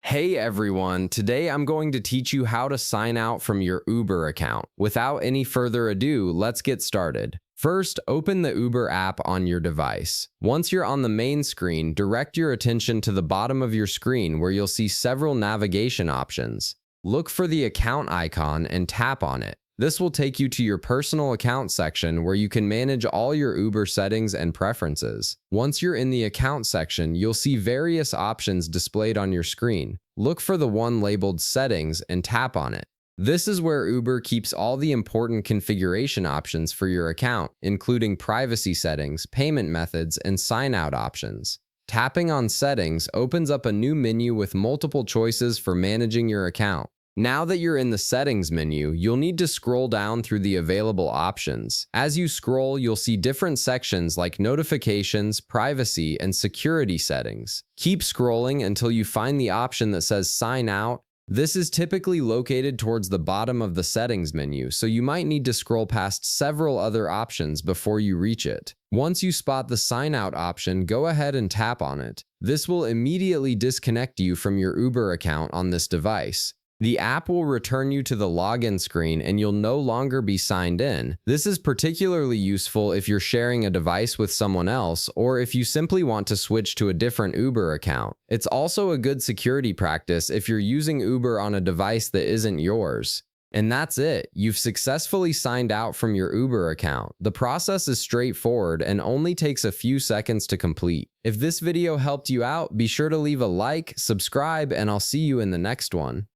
Hey everyone, today I'm going to teach you how to sign out from your Uber account. Without any further ado, let's get started. First, open the Uber app on your device. Once you're on the main screen, direct your attention to the bottom of your screen where you'll see several navigation options. Look for the account icon and tap on it. This will take you to your personal account section where you can manage all your Uber settings and preferences. Once you're in the account section, you'll see various options displayed on your screen. Look for the one labeled Settings and tap on it. This is where Uber keeps all the important configuration options for your account, including privacy settings, payment methods, and sign-out options. Tapping on Settings opens up a new menu with multiple choices for managing your account. Now that you're in the Settings menu, you'll need to scroll down through the available options. As you scroll, you'll see different sections like Notifications, Privacy, and Security settings. Keep scrolling until you find the option that says Sign Out. This is typically located towards the bottom of the Settings menu, so you might need to scroll past several other options before you reach it. Once you spot the Sign Out option, go ahead and tap on it. This will immediately disconnect you from your Uber account on this device. The app will return you to the login screen and you'll no longer be signed in. This is particularly useful if you're sharing a device with someone else or if you simply want to switch to a different Uber account. It's also a good security practice if you're using Uber on a device that isn't yours. And that's it. You've successfully signed out from your Uber account. The process is straightforward and only takes a few seconds to complete. If this video helped you out, be sure to leave a like, subscribe, and I'll see you in the next one.